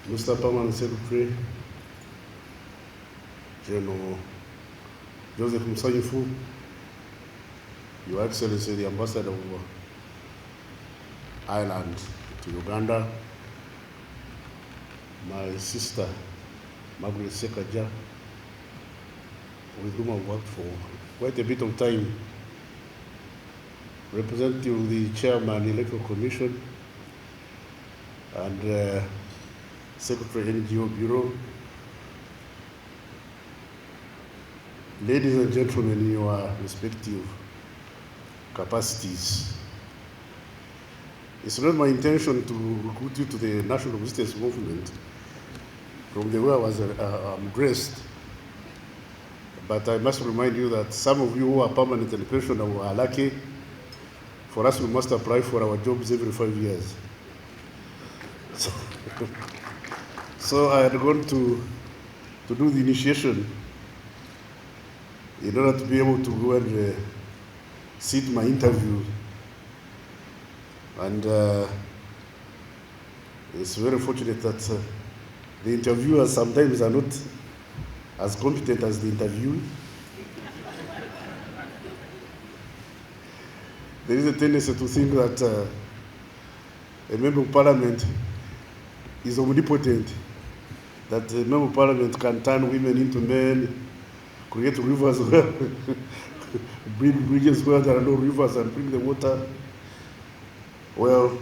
Mr. Permanent Secretary, General Joseph Musanyifu, Your Excellency, the Ambassador of Ireland to Uganda, my sister, Margaret Sekaja, with whom I've worked for quite a bit of time, representative of the Chairman, Electoral Commission, and Secretary NGO Bureau, ladies and gentlemen in your respective capacities. It's not my intention to recruit you to the national resistance movement from the way I was addressed, but I must remind you that some of you who are permanent and pensionable are lucky. For us, we must apply for our jobs every 5 years. So I had gone to do the initiation in order to be able to go and sit my interview. And it's very fortunate that the interviewers sometimes are not as competent as the interviewee. There is a tendency to think that a member of parliament is omnipotent, that a member of parliament can turn women into men, create rivers where, build bridges where there are no rivers and bring the water. Well,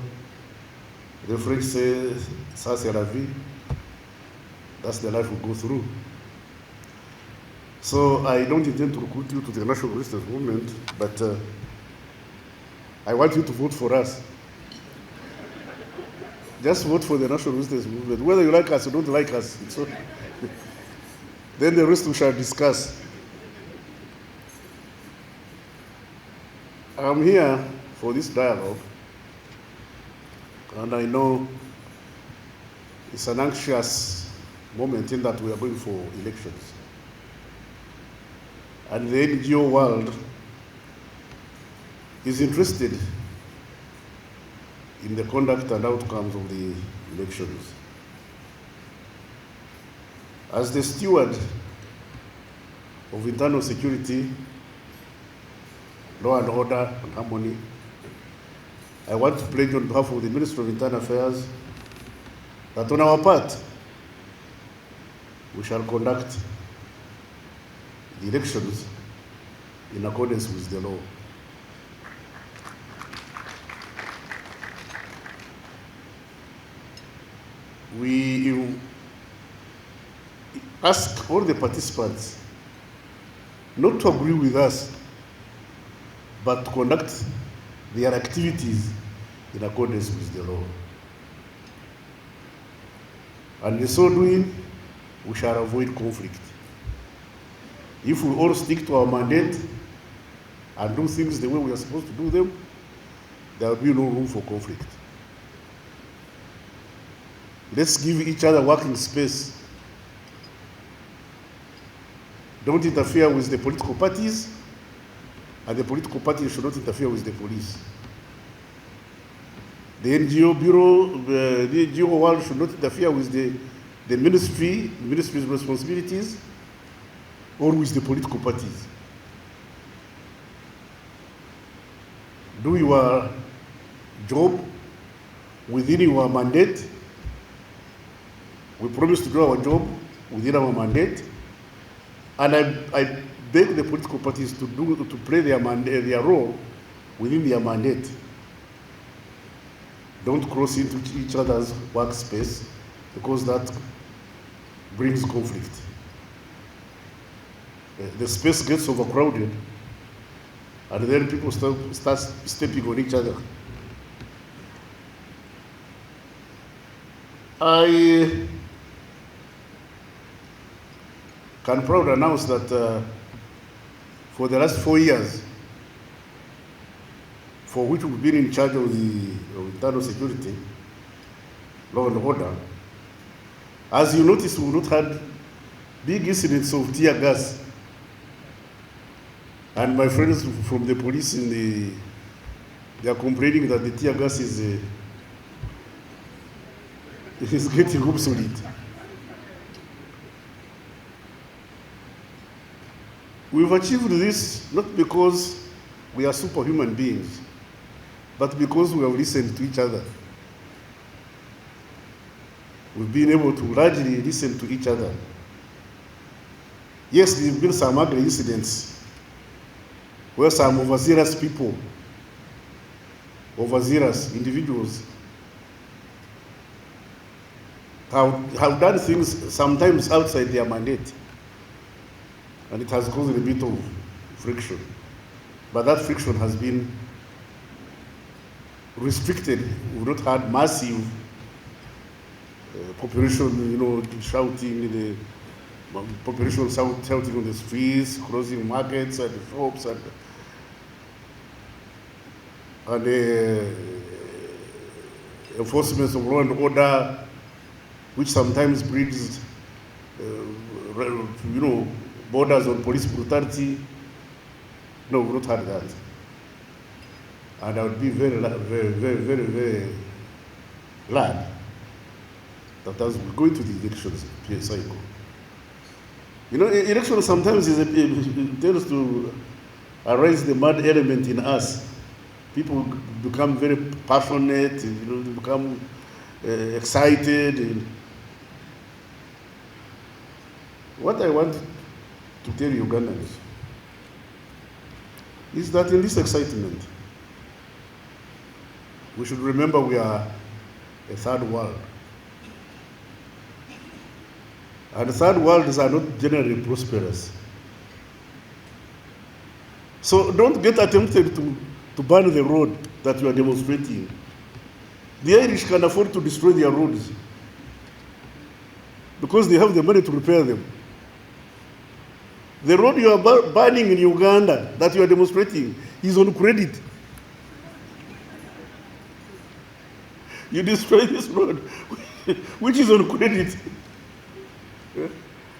the French say, ça c'est la vie. That's the life we go through. So I don't intend to recruit you to the national resistance movement, but I want you to vote for us. Just vote for the national resistance movement. Whether you like us or don't like us, it's okay. Then the rest we shall discuss. I'm here for this dialogue, and I know it's an anxious moment in that we are going for elections. And the NGO world is interested in the conduct and outcomes of the elections. As the steward of internal security, law and order and harmony, I want to pledge on behalf of the Ministry of Internal Affairs that on our part, we shall conduct the elections in accordance with the law. We ask all the participants not to agree with us, but to conduct their activities in accordance with the law. And in so doing, we shall avoid conflict. If we all stick to our mandate and do things the way we are supposed to do them, there will be no room for conflict. Let's give each other working space. Don't interfere with the political parties, and the political parties should not interfere with the police. The NGO bureau, the NGO world should not interfere with the ministry's responsibilities, or with the political parties. Do your job within your mandate. We promise to do our job within our mandate, and I beg the political parties to play their role within their mandate. Don't cross into each other's workspace, because that brings conflict. The space gets overcrowded, and then people start stepping on each other. I can proudly announce that for the last 4 years, for which we've been in charge of the internal security, law and order, as you notice, we've not had big incidents of tear gas. And my friends from the police they are complaining that the tear gas is is getting obsolete. We've achieved this not because we are superhuman beings, but because we have listened to each other. We've been able to largely listen to each other. Yes, there have been some ugly incidents where some overzealous people, overzealous individuals, have done things sometimes outside their mandate. And it has caused a bit of friction. But that friction has been restricted. We've not had massive population, shouting, the population shouting on the streets, closing markets and shops, and enforcement of law and order, which sometimes breeds, borders on police brutality. No, we've not had that. And I would be very, very, very, very, very glad that as we go into the elections cycle. Election sometimes tends to arise the mad element in us. People become very passionate, they become excited. And what I want to tell Ugandans is that in this excitement, we should remember we are a third world. And third worlds are not generally prosperous. So don't get attempted to burn the road that you are demonstrating. The Irish can afford to destroy their roads because they have the money to repair them. The road you are burning in Uganda that you are demonstrating is on credit. You destroy this road, which is on credit.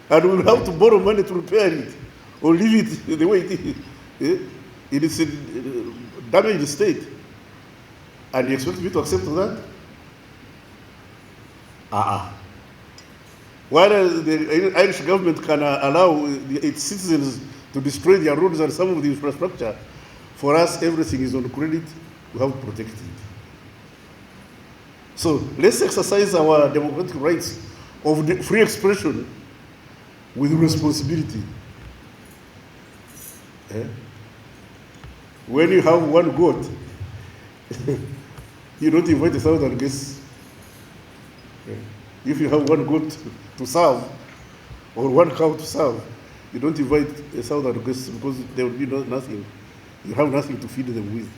And we'll have to borrow money to repair it or leave it the way it is. It is a damaged state. And you expect me to accept that? While the Irish government can allow its citizens to destroy their roads and some of the infrastructure, for us everything is on credit, we have to protect it. So let's exercise our democratic rights of free expression with responsibility. When you have one goat, you don't invite 1,000 guests. If you have one goat to serve, or one cow to serve, you don't invite 1,000 guests because there will be nothing. You have nothing to feed them with.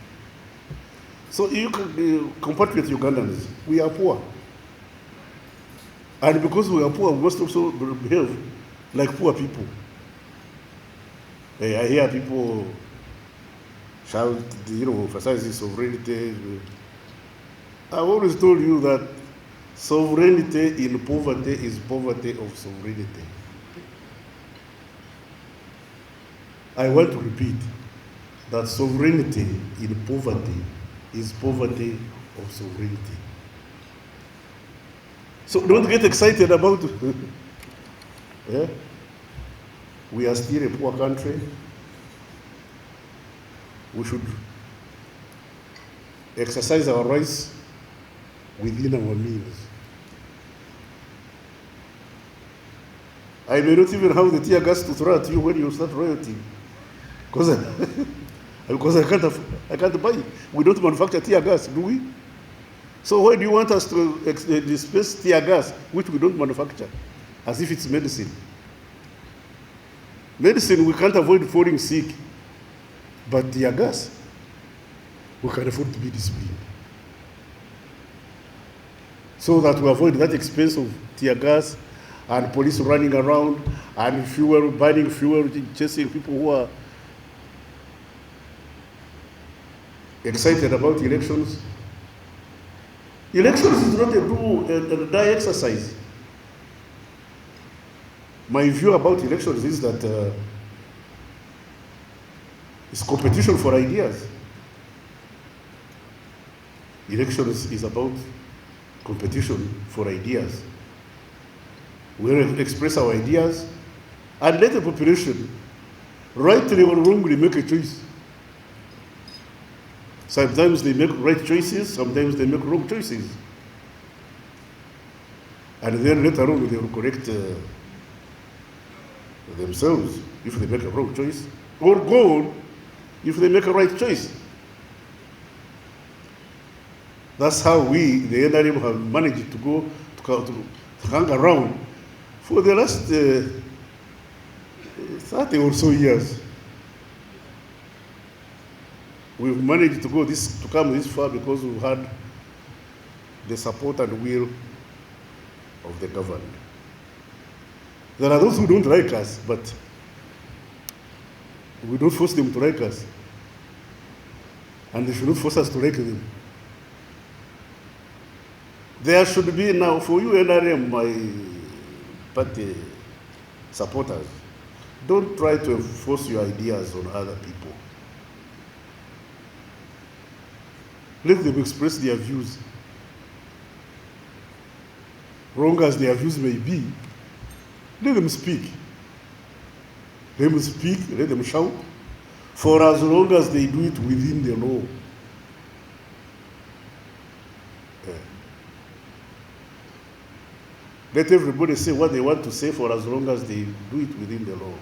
So you can compatriot Ugandans, we are poor. And because we are poor, we must also behave like poor people. I hear people shout, emphasizing sovereignty. I've always told you that sovereignty in poverty is poverty of sovereignty. I want to repeat that sovereignty in poverty is poverty of sovereignty. So don't get excited about we are still a poor country. We should exercise our rights within our means. I may not even have the tear gas to throw at you when you start rioting, because I can't buy it. We don't manufacture tear gas, do we? So why do you want us to dispense tear gas, which we don't manufacture, as if it's medicine? Medicine, we can't avoid falling sick, but tear gas, we can afford to be disciplined. So that we avoid that expense of tear gas and police running around and fuel, burning fuel, chasing people who are excited about elections. Elections is not a do and die exercise. My view about elections is that it's competition for ideas. Elections is about competition for ideas. We express our ideas and let the population, rightly or wrongly, make a choice. Sometimes they make right choices, sometimes they make wrong choices. And then later on they will correct themselves if they make a wrong choice, or go on if they make a right choice. That's how we, the NRM, have managed to go to hang around for the last 30 or so years. We've managed to come this far because we've had the support and will of the governed. There are those who don't like us, but we don't force them to like us. And they should not force us to like them. There should be now, for you NRM, my party supporters, don't try to enforce your ideas on other people. Let them express their views. Wrong as their views may be, let them speak. Let them speak, let them shout, for as long as they do it within the law. Let everybody say what they want to say for as long as they do it within the law.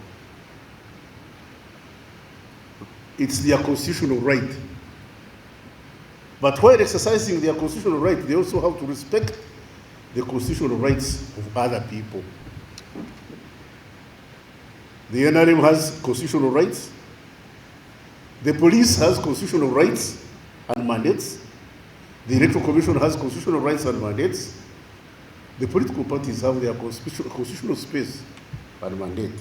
It's their constitutional right. But while exercising their constitutional right, they also have to respect the constitutional rights of other people. The NRM has constitutional rights. The police has constitutional rights and mandates. The Electoral Commission has constitutional rights and mandates. The political parties have their constitutional space and mandate.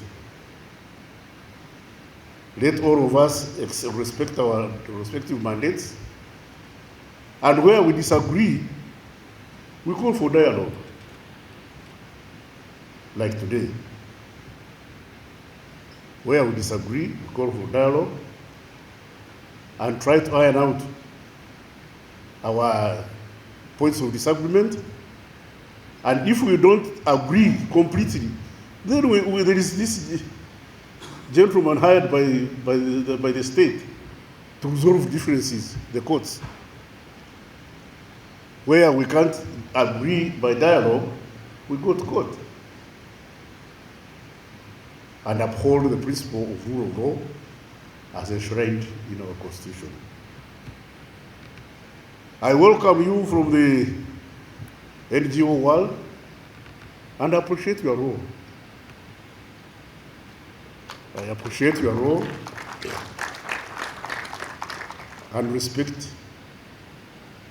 Let all of us respect our respective mandates. And where we disagree, we call for dialogue. Like today. Where we disagree, we call for dialogue and try to iron out our points of disagreement. And if we don't agree completely, then there is this gentleman hired by the state to resolve differences, the courts. Where we can't agree by dialogue, we go to court and uphold the principle of rule of law as enshrined in our Constitution. I welcome you from the NGO world and appreciate your role. I appreciate your role and respect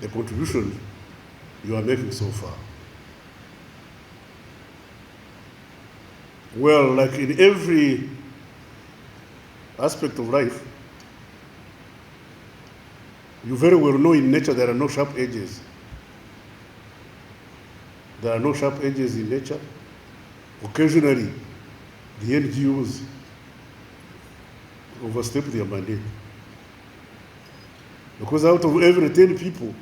the contribution you are making so far. Well, like in every aspect of life, you very well know in nature there are no sharp edges. There are no sharp edges in nature. Occasionally, the NGOs overstep their mandate. Because out of every 10 people,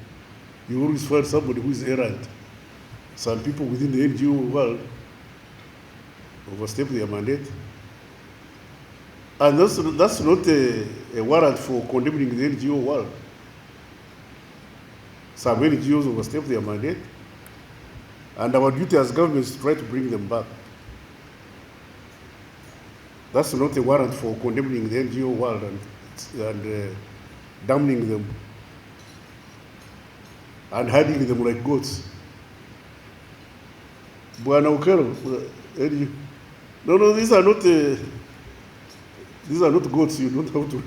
you always find somebody who is errant. Some people within the NGO world overstep their mandate. And that's not a warrant for condemning the NGO world. Some NGOs overstep their mandate. And our duty as government is to try to bring them back. That's not a warrant for condemning the NGO world and damning them and hiding them like goats. Bwana Ukelo, no, these are not goats. You don't have to.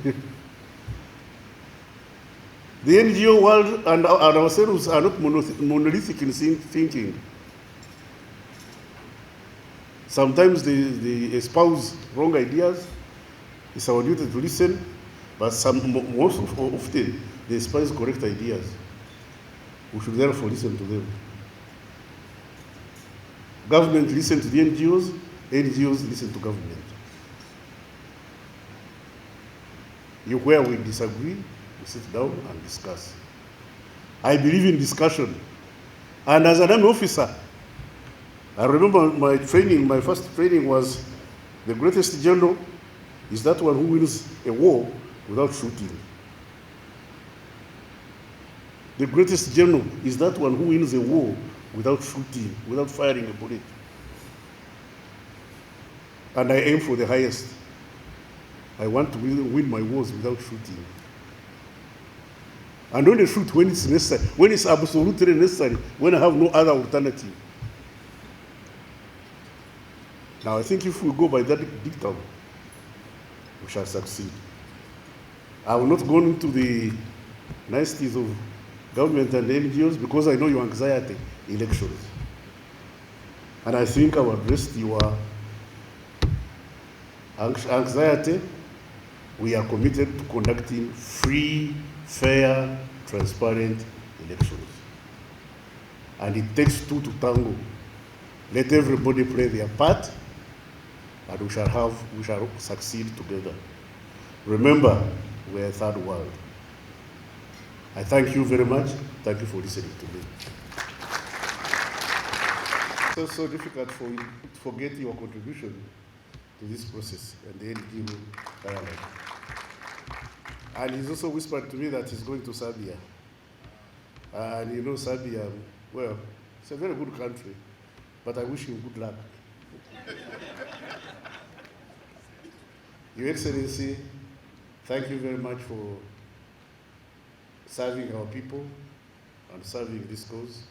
The NGO world and ourselves are not monolithic in thinking. Sometimes they espouse wrong ideas. It's our duty to listen, but most often they espouse correct ideas. We should therefore listen to them. Government listen to the NGOs, NGOs listen to government. Where we disagree, we sit down and discuss. I believe in discussion. And as an army officer, I remember my training, my first training was the greatest general is that one who wins a war without shooting. The greatest general is that one who wins a war without shooting, without firing a bullet. And I aim for the highest. I want to win my wars without shooting. And only shoot when it's necessary, when it's absolutely necessary, when I have no other alternative. Now I think if we go by that dictum, we shall succeed. I will not go into the niceties of government and NGOs because I know your anxiety elections. And I think I will address your anxiety. We are committed to conducting free, fair, transparent elections. And it takes two to tango. Let everybody play their part, and we shall succeed together. Remember, we are a third world. I thank you very much. Thank you for listening to me. It's so difficult for you to forget your contribution to this process and the NGO dialogue. And he's also whispered to me that he's going to Serbia. And you know Serbia, well, it's a very good country, but I wish him good luck. Your Excellency, thank you very much for serving our people and serving this cause.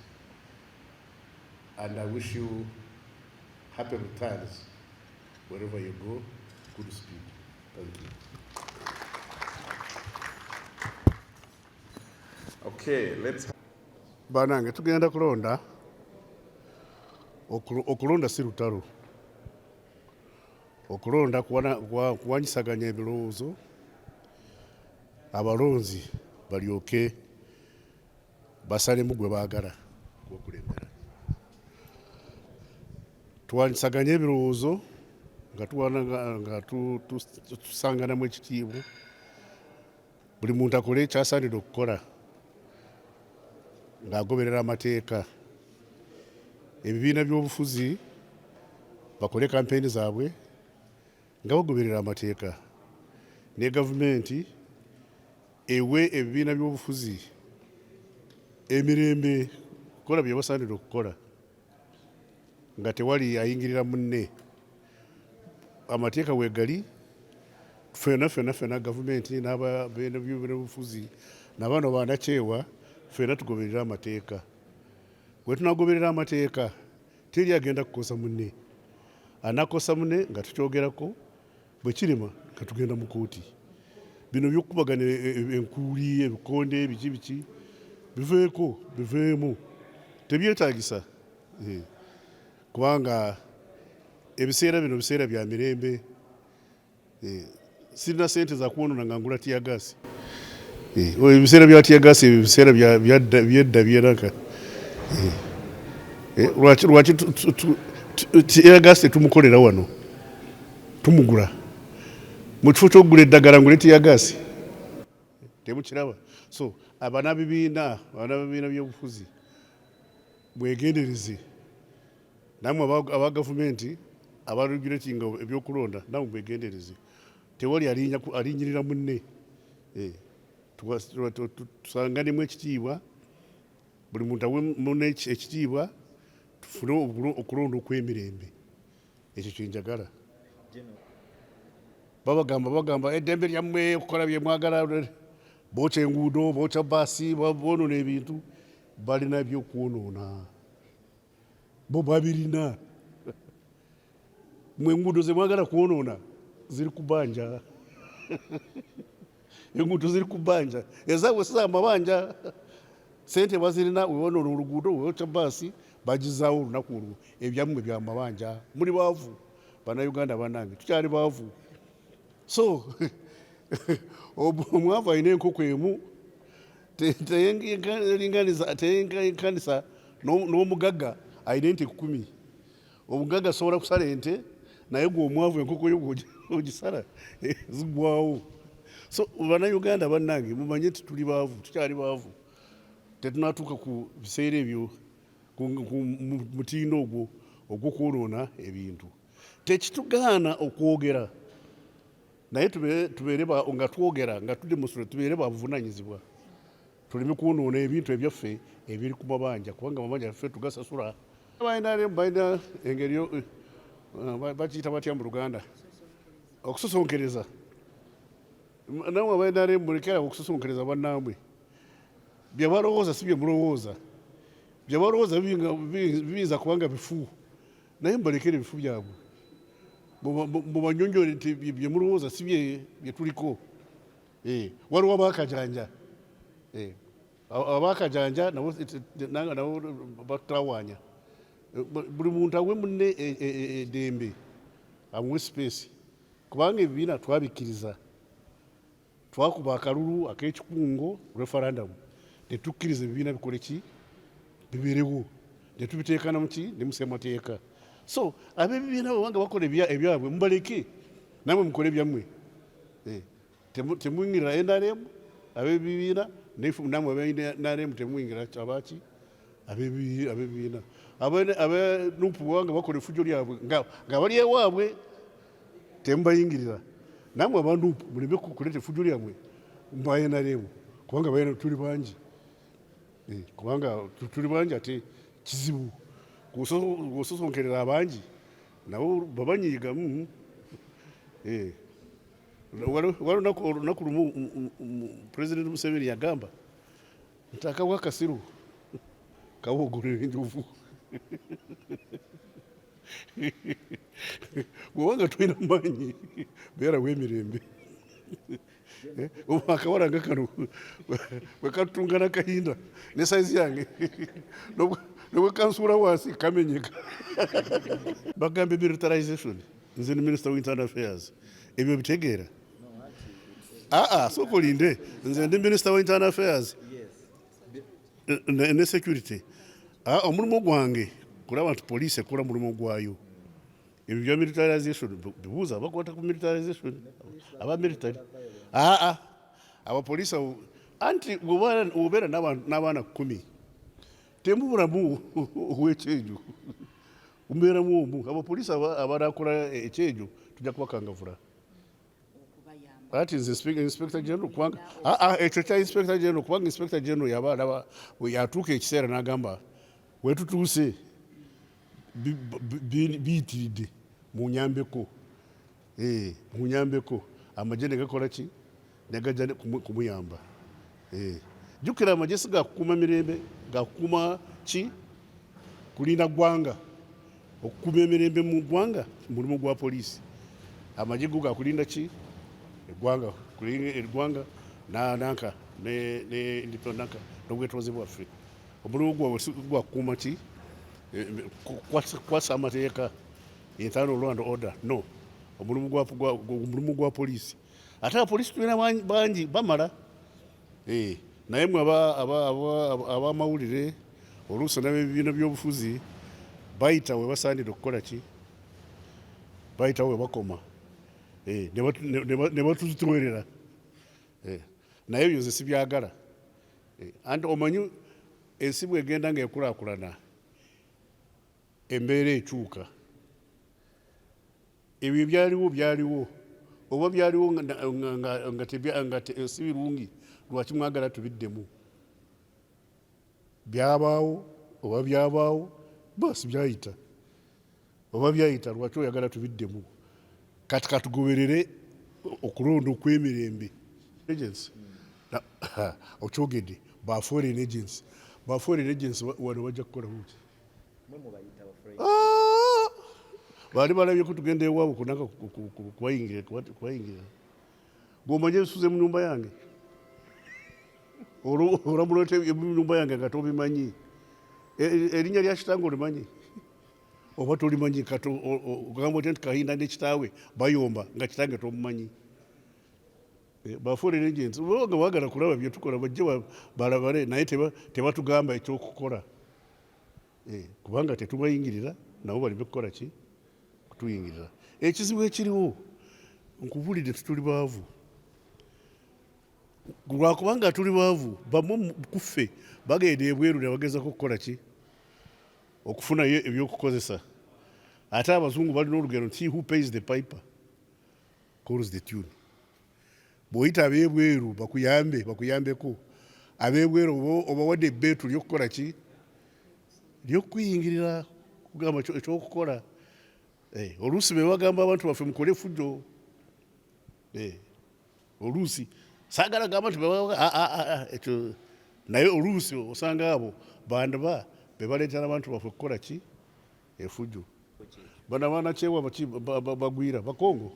And I wish you happy returns wherever you go. Good speed. Thank you. Okay, let's. Banange tugenda kulonda okulonda si lutalo. Okulonda kuwanyisaganya ebirowoozo abalonzi balyoke basalemu gwe baagala okukulembera. Tuwanyisaganya ebirowoozo nga tusanganamu ekitiibwa. Buli muntu akole ekyasaanidde okukola ng'agoberera amateeka. Ebibiina by'obufuzi bakole kampeyini zaabwe nga bagoberera amateeka. Ne gavumenti ewe ebibiina by'obufuzi emirembe kukola bye basaanidde okukola nga tewali ayingirira munne. Amateeka weegali, ffenna gavumenti n'ababiina by'obufuzi n'abaana banakyewa ffenna tugoberera amateeka. Bwe tunagoberera amateeka teri agenda kukosa munne. Anakosa munne nga tukyogerako, bwe kirima nga tugenda mu kooti. Bino by'okubagana enkuuli, ebikonde, biki biveeko, biveemu. Tebyetaagisa. Kubanga ebiseera bino biseera bya mirembe. Sirina ssente za kwonoona nga ngula teargas. Ebiseera bya teargas ebiseera byedda byeraka. Lwaki teargas tetumukolera wano? Tumugula. Mu kifo ky'okugula eddagala ngule teargas. Temukiraba. So abanabibiina by'obufuzi mwegendereze. Namwe aba gavumenti abaregulatinga ebyokulonda namwe mwegendereze. Tewali alinyirira munne. Tusanganemu ekitiibwa, buli muntu awe munne ekitiibwa, tufune okulonda okw'emirembe. Ekyo kyenjagala. Bagamba eddembe lyammwe okukola bye mwagala, bookya enguudo, bookya baasi, boonoona ebintu, balina by'okwonoona. Bo babirina. Mwe enguudo ze mwagala kwonoona ziri ku bbanja. Enguudo ziri ku bbanja. Ezaabwe si z'amabanja. Ssente bazirina, wewonoona oluguudo, wewookya baasi, bagizaawo olunaku olwo. Ebyammwe bya mabanja. Muli baavu. Bannayuganda bannange, tukyali baavu. So, omwavu alina enkoko emu, teyenkanisa n'omugagga alina ente 10. Omugagga asobola kusala ente, naye gwe omwavu enkoko yo ogisala zigwawo. So bannayuganda bannange mumanye nti tuli baavu, tukyali baavu. Tetunatuuka ku biseera ebyo mutindo ogw'okwonoona ebintu tekitugaana okwogera naye tubeere nga twogera nga tudemonstrate tubeere babuvunaanyizibwa tuleme kwonoona ebintu ebyaffe ebiri ku mabanja kubanga amabanja ffe tugasasula balina engeri bakiyita batya mu Luganda okusosonkereza namwe abainaremu mulekera okusosonkereza bannammwe bye balowooza si bye mulowooza bye balowooza biyinza kubanga bifu naye mbalekere ebifu byabwe mubanyonjole nti bye mulowooza si bye tuliko waliwo abaakajanja abaakajanja nabo batutawaanya buli muntu awe munne eddembe amuwe space kubanga ebibiina twabikkiriza twakuba akalulu ak'ekikungo referendum netukkiriza ebibiina bikole ki bibeerewo netubiteeka namuki ne musemateeka so ab'ebibiina bwebanga bakola ebyabwe mubaleke namwe mukole ebyammwe temuyingira NRM ab'ebibiina namwe ab'NRM temuyingira abaki ab'ebibiina abenupu bwebanga bakola efujjo lyabwe nga bali ewaabwe temubayingirira namwe abandupu muleme kuleeta efujjo lyammwe mba NRM kubanga tuli bangi kubanga tuli bangi ate kizibu gososonkerera abangi nabo babanyiiga waliwo olunaku lumu President Museveni yagamba nti akawa akasiru kawogolera enjovu bwewanga tulina maanyi beera w'emirembe akawala nga kano bwekatutungana Kahinda ne saizi yange nobwekansuula wansi kamenyeka bagambe militarization nze ni Minister of Internal Affairs ebyo bitegeera sokolinde nze ndi Minister of Internal Affairs ne security omulimu gwange kulaba nti poliisi ekola mulimu gwayo ebyo bya militarization bibuuza bakwata ku militarization aba military abapoliisi anti obeera n'abaana 10 temubulamu ow'ekyejo mubeeramu omu abapoliisi abanakola ekyejo tujja kubakangavula ati nze Inspector General kubanga ekyo kya Inspector General kubanga Inspector General yaba yatuuka ekiseera n'agamba wetutuuse biyitiridde munyambeko amagye negakola ki negajja kumuyamba jjukira amagye si gakukuuma mirembe gakukuuma ki kulinda ggwanga okukuuma emirembe mu ggwanga mulimu gwa poliisi amagye go gakulinda ki eggwanga eggwanga nanka nanka n'obwetozi bwaffe omulimu gwabwe gwakukuuma ki kwasa amateeka internal law and order no omulimu gwa poliisi ate abapoliisi tulina bangi bamala naye mwe abamawulire oluusi n'ebibiina by'obufuzi bayita we basaanira okukola ki bayita we bakoma ne batuzitwerera naye ebyo nze sibyagala anti omanyi ensi bwegenda ng'ekulaakulana embeera ekyuka ebyo byaliwo oba byaliwo nga si birungi lwaki mwagala tubiddemu byabaawo oba byabaawo basi byayita oba byayita lwaki oyagala tubiddemu kati katugoberere okulonda okw'emirembe agency okyogedde ba foreign agency wano bajja kukola buki bali balabye ko tugenda ewaabwe kunaka kubayingira bw'omanye ebisuze mu nyumba yange olamuleeta mu nyumba yange nga tobimanyi erinnya lya kitange olimanyi oba tolimanyi ogamba oti nti Kahinda ne kitaawe bayomba nga kitange tomumanyi baforeign agents nga baagala kulaba bye tukola bajje balabale naye tebatugamba ekyokukola kubanga tetubayingirira nabo balime kukola ki kutuyingirira ekizibu ekiriwo nkubulidde tutuli baavu lwakubanga tuli baavu bamu kuffe bagenda ebweru ne bagezako kukola ki okufuna ebyokukozesa ate abazungu balina olugero nti who pays the piper calls the tune. Bw'oyita ab'ebweru bakuyambeko ab'ebweru obawadde ebbeetu ly'okukola ki ly'okuyingirira kugamba ekyokukola. Oluusi be bagamba abantu baffe mukole fujjo. Oluusi saagala gamba nti ekyo naye oluusi osanga abo bandaba be baleetera abantu baffe kukola ki efujjo. Bano abanakyewa bagwira bakongo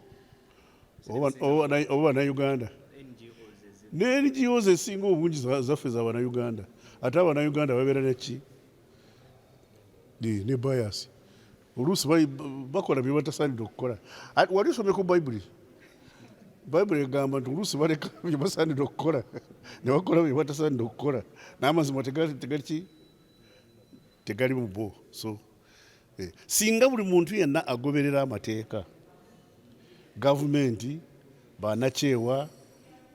oba bannayuganda ne NGOs esinga obungi zaffe za bannayuganda ate abannayuganda babeera neki ne bias. Oluusi bakola bye batasaanidde okukola. Wali osomye ku Bayibuli egamba nti oluusi baleka bye basaanidde okukola ne bakola bye batasaanidde okukola n'amazima tegali mu bo. So singa buli muntu yenna agoberera amateeka, gavumenti, bannakyewa,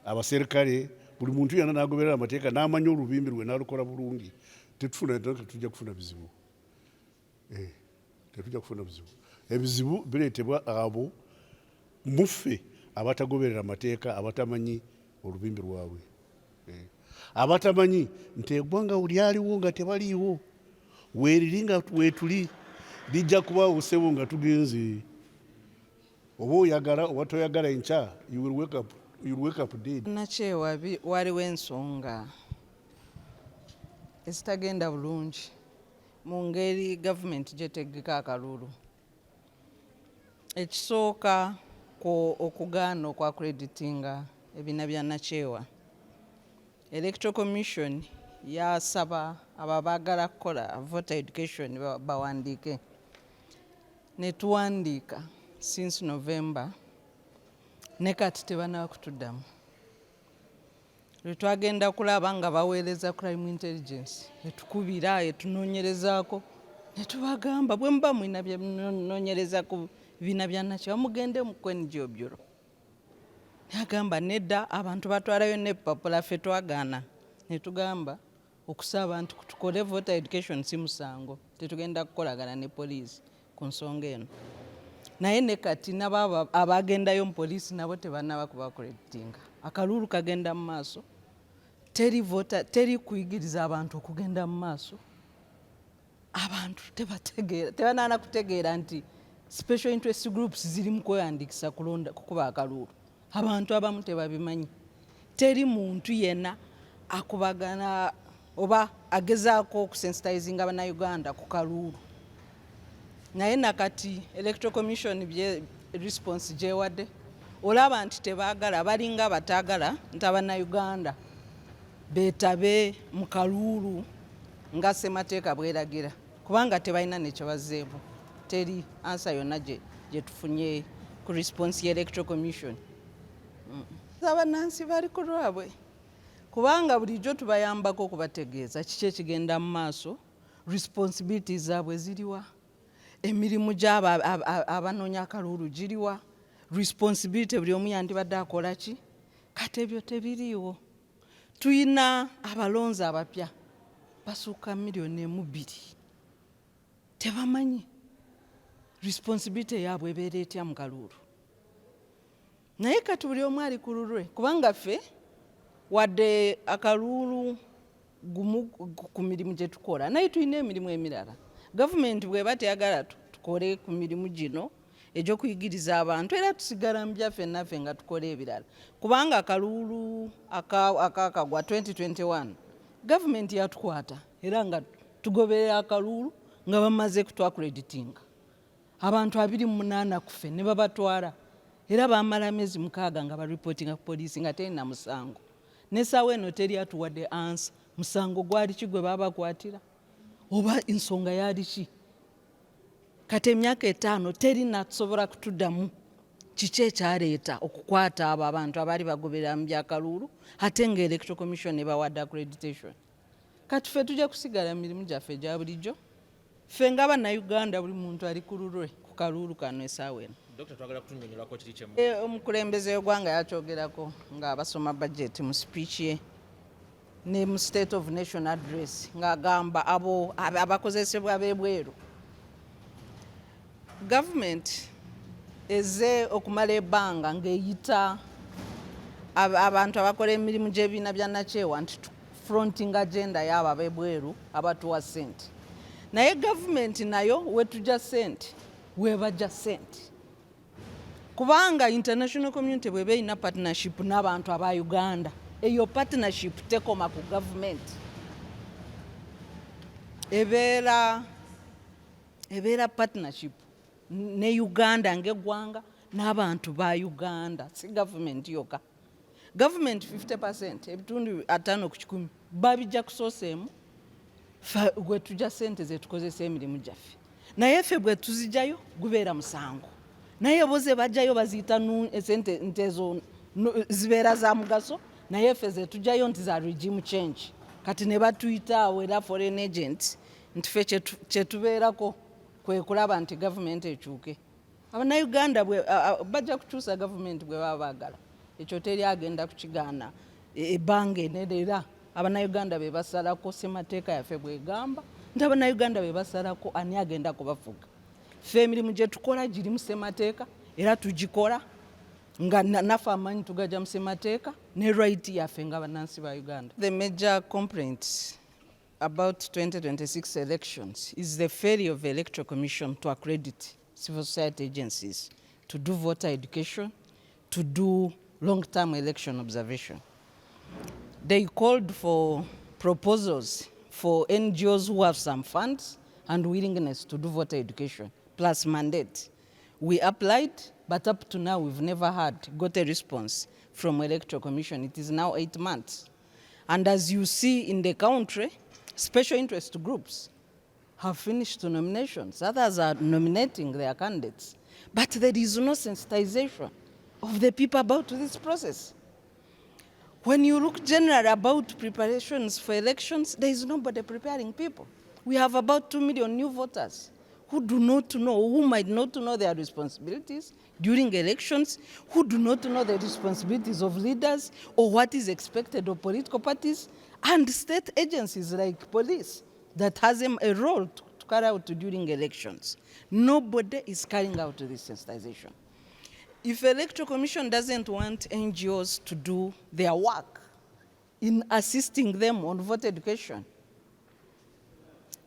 abaserikale, buli muntu yenna n'agoberera amateeka n'amanya olubimbi lwe n'alukola bulungi, tetujja kufuna bizibu. Tetujja kufuna bizibu. Ebizibu bireetebwa abo muffe abatagoberera amateeka, abatamanyi olubimbi lwabwe, abatamanyi nti eggwanga lyaliwo nga tebaliiwo, weeriri nga weetuli lijja kubaawo ssebo nga tugenze. Oba oyagala oba toyagala enkya, you will wake up dead. Nakyewa waliwo ensonga ezitagenda bulungi mu ngeri gavumenti gyetegeka akalulu. Ekisooka okugaana okwakreditinga ebibiina bya nakyewa. Electoral Commission yasaba abo abaagala kukola voter education bawandiike. Ne tuwandiika since November ne kati tebanaba kutuddamu. Lwe twagenda kulaba nga baweereza crime intelligence etukubira etunoonyerezaako ne tubagamba bwe muba mulina bye munoonyereza ku bibiina bya nakyewa mugende mu NGO bureau. Yagamba nedda abantu batwalayo n'ebipapula ffe twagaana. Ne tugamba okusaba nti tukole voter education si musango, tetugenda kukolagana ne poliisi ku nsonga eno. Naye ne kati nabo abagendayo mu poliisi nabo tebanaba kubakreditinga. Akalulu kagenda mu maaso, teri kuyigiriza abantu okugenda mu maaso. Abantu tebanaana kutegeera nti special interest groups ziri mu kwewandiikisa kukuba akalulu. Abantu abamu tebabimanyi. Teri muntu yenna akubagana oba agezaako okusensitizinga bannayuganda ku kalulu. Naye nakati Electoral Commission response gyewadde olaba nti tebaagala, balinga bataagala nti abannayuganda beetabe mu kalulu nga ssemateeka bweragira, kubanga tebalina nekyo bazzeemu. Teri ansa yonna gye tufunye ku response ya Electoral Commission. Abannansi bali ku lwabwe kubanga bulijjo tubayambako okubategeeza kiki ekigenda mu maaso, responsibilities zaabwe ziriwa, emirimu gy'abo abanoonya akalulu giriwa, responsibility buli omu yandibadde akola ki. Kati ebyo tebiriiwo. Tuyina abalonzi abapya basukka 1,200,000 tebamanyi responsibility yaabwe ebeera etya mu kalulu. Naye kati buli omu ali ku lulwe kubanga ffe wadde akalulu gumu ku mirimu gye tukola, naye tulina emirimu emirala. Gavumenti bw'eba teyagala tukole ku mirimu gino egy'okuyigiriza abantu, era tusigala mu byaffe naffe nga tukola ebirala. Kubanga akalulu akakagwa 2021 gavumenti yatukwata era nga tugoberera akalulu nga bamaze kutwakreditinga. Abantu 28 ku ffe ne babatwala era bamala emyezi 6 nga baripootinga ku poliisi nga terina musango. N'essaawa eno teri atuwadde ansa musango gwali ki gwe babakwatira oba ensonga yali ki. Kati emyaka 5 teri natusobola kutuddamu kiki ekyaleeta okukwata abo abantu abaali bagoberera mu byakalulu ate nga Electoral Commission ebawadde accreditation. Kati ffe tujja kusigala mu mirimu gyaffe egya bulijjo. Ffe nga bannayuganda buli muntu ali ku lulwe ku kalulu kano essaawa eno. Dr. twagala kutunyonyolako kiri kyemu. Omukulembeze w'eggwanga yakyogerako nga abasoma budget mu speech ye. ne mu state of nation address ng'agamba abo abakozesebwa b'ebweru. Government eze okumala ebbanga ng'eyita abantu abakola emirimu gy'ebibiina bya nakyewa nti fronting agenda y'abo ab'ebweru abatuwa ssente. Naye gavumenti nayo wetujja ssente webajja ssente. Kubanga international community bw'eba erina partnership n'abantu aba Uganda, eyo partnership tekoma ku gavumenti. Ebeera partnership ne Uganda ng'eggwanga n'abantu ba Uganda, si gavumenti yokka. Gavumenti 50%, ebitundu 5 ku 100 babijja kusooseemu gwe tujja ssente ze tukozesa emirimu gyaffe. Naye ffe bwe tuzijjayo gubeera musango. Naye bo ze bajjayo baziyita esente ntezo zibeera za mugaso, naye ffe ze tujjayo nti za regime change. Kati ne batuyita awo era foreign agents nti ffe kye tubeerako kwe kulaba nti gavumenti ekyuke. Abannayuganda bajja kukyusa gavumenti bwe baba baagala. Ekyo teri agenda kukigaana ebbanga enene era abannayuganda be basalako ssemateeka yaffe bw'egamba nti abannayuganda be basalako ani agenda kubafuga. Ffe emirimu gye tukola giri mu ssemateeka era tugikola nga naffe amanyi tugajja mu ssemateeka ne right yaffe nga bannansi ba Uganda. The major complaints about 2026 elections is the failure of the Electoral Commission to accredit civil society agencies to do voter education, to do long-term election observation. They called for proposals for NGOs who have some funds and willingness to do voter education, plus mandate. We applied, but up to now we've never got a response from Electoral Commission. It is now 8 months. And as you see in the country, special interest groups have finished nominations. Others are nominating their candidates. But there is no sensitization of the people about this process. When you look generally about preparations for elections, there is nobody preparing people. We have about 2 million new voters who do not know, who might not know their responsibilities during elections, who do not know the responsibilities of leaders or what is expected of political parties, and state agencies like police that has a role to carry out during elections. Nobody is carrying out this sensitization. If Electoral Commission doesn't want NGOs to do their work in assisting them on voter education,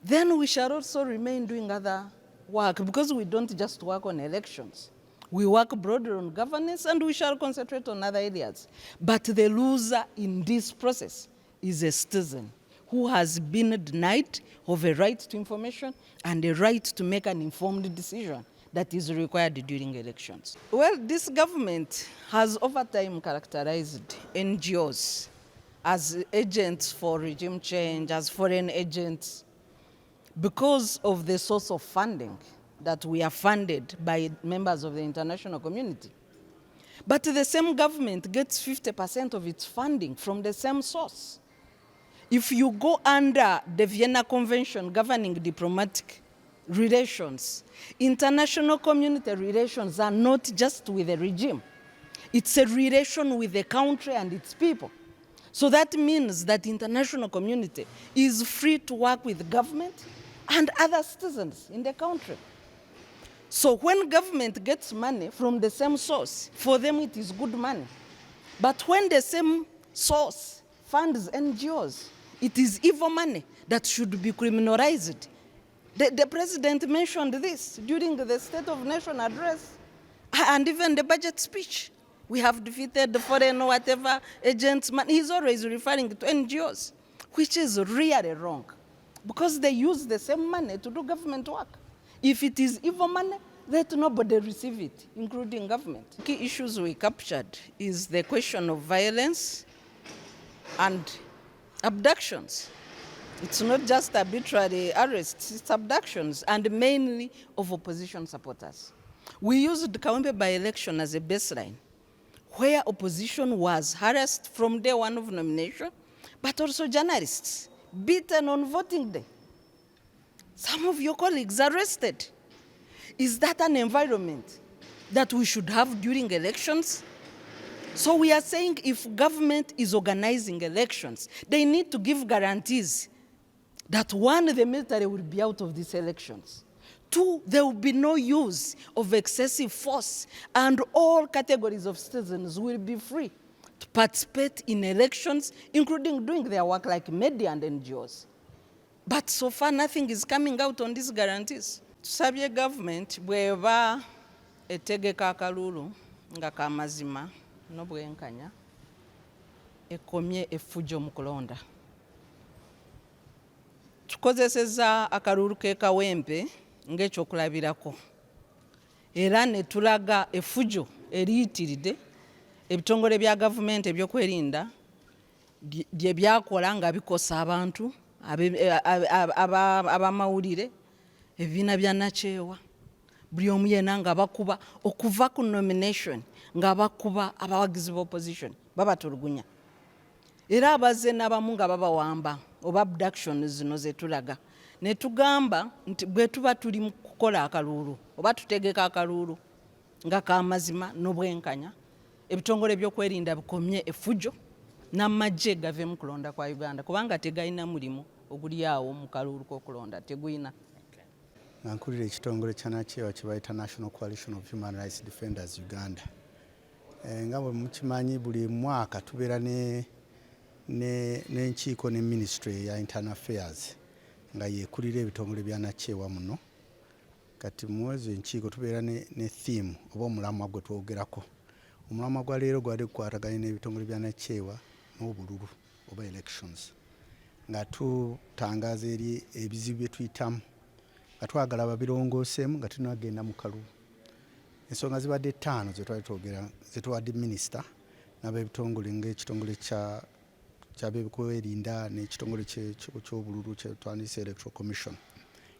then we shall also remain doing other work, because we don't just work on elections. We work broadly on governance and we shall concentrate on other areas. But the loser in this process is a citizen who has been denied of a right to information and a right to make an informed decision that is required during elections. Well, this government has over time characterized NGOs as agents for regime change, as foreign agents, because of the source of funding that we are funded by members of the international community. But the same government gets 50% of its funding from the same source. If you go under the Vienna Convention governing diplomatic relations, international community relations are not just with the regime. It's a relation with the country and its people. So that means that the international community is free to work with government and other citizens in the country. So when government gets money from the same source, for them it is good money. But when the same source funds NGOs, it is evil money that should be criminalized. The president mentioned this during the State of Nation address and even the budget speech. We have defeated the foreign or whatever agents. He's always referring to NGOs, which is really wrong, because they use the same money to do government work. If it is evil money, let nobody receive it, including government. Key issues we captured is the question of violence and abductions. It's not just arbitrary arrests, it's abductions, and mainly of opposition supporters. We used Kawempe by-election as a baseline, where opposition was harassed from day one of nomination, but also journalists beaten on voting day. Some of your colleagues arrested. Is that an environment that we should have during elections? So we are saying if government is organizing elections, they need to give guarantees that one, the military will be out of these elections. Two, there will be no use of excessive force, and all categories of citizens will be free to participate in elections, including doing their work like media and NGOs. But so far, nothing is coming out on these guarantees. Tusabye government bweba etegeka akalulu nga kamazima n'obwenkanya ekomye effujo mu kulonda. Tukozeseza akalulu k'ekawempe ng'ekyokulabirako era ne tulaga effujo eriyitiridde ebitongole bya gavumenti ebyokwerinda bye byakola nga bikosa abantu abamawulire, ebibiina bya nakyewa, buli omu yenna nga bakuba okuva ku nomination nga bakuba abawagizi b'opposition babatulugunya, era abazze n'abamu nga babawamba oba abduction zino ze tulaga. Ne tugamba nti bwe tuba tuli mu kukola akalulu oba tutegeka akalulu nga kamazima n'obwenkanya, ebitongole by'okwerinda bikomye effujo n'amagye gave mu kulonda kwa Uganda, kubanga tegayina mulimu oguli awo mu kalulu k'okulonda, teguyina. Nkulira ekitongole kya nakyewa kye bayita National Coalition of Human Rights Defenders Uganda. Nga bwe mukimanyi buli mwaka tubeera n'enkiiko ne Ministry ya Internal Affairs nga yeekulira ebitongole bya nakyewa muno. Kati muwezo enkiiko tubeera ne theme oba omulamwa gwe twogerako. Omulamwa gwa leero gwali gukwataganye n'ebitongole bya nakyewa n'obululu oba elections, nga tutangaza eri ebizibu bye tuyitamu nga twagala babirongooseemu nga tunagenda mu kalulu. Ensonga zibadde 5 ze twali twogera ze tuwadde minisita n'ab'ebitongole ng'ekitongole ky'abeebyokwerinda n'ekitongole ky'obululu kye twandise Electoral Commission.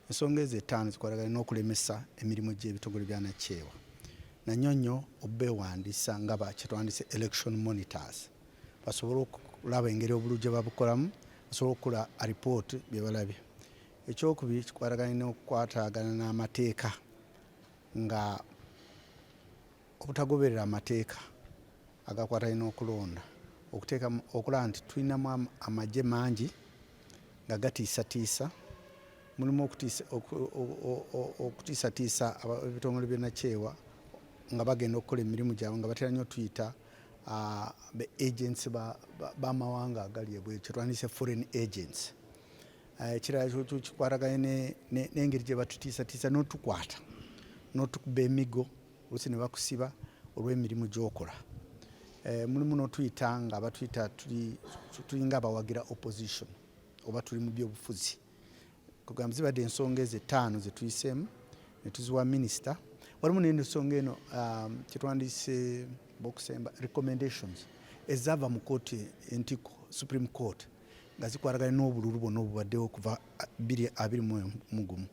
Ensonga ezo 5 zikwataganye n'okulemesa emirimu gy'ebitongole bya nakyewa. Nanyonyo obbeewandiisa nga kye twandise election monitors basobole okulaba engeri obululu gye babukolamu, basobole okukola report bye balabye. Ekyokubiri kikwataganye n'okukwatagana n'amateeka nga obutagoberera amateeka agakwataganye n'okulonda, okulaba nti tulinamu amagye mangi nga gatiisatiisa, mulimu okutiisatiisa ebitongole bya nakyewa nga bagenda okukola emirimu gyabwe nga batera nnyo tuyita be agents b'amawanga agali ebweru, kye twandise foreign agents. Ekirala kikwataganye n'engeri gye batutiisatiisa n'otukwata n'otukuba emigo oluusi ne bakusiba olw'emirimu gy'okola. Mulimu n'otuyita nga batuyita tulinga abawagira opposition oba tuli mu byobufuzi. Kugamba zibadde ensonga ezo 5 ze tuyiseemu ne tuziwa minisita. Walimu n'ensonga eno kye twandise bokusemba recommendations ezaava mu kooti entiko Supreme Court nga zikwataganye n'obululu bwonna obubaddewo okuva 2021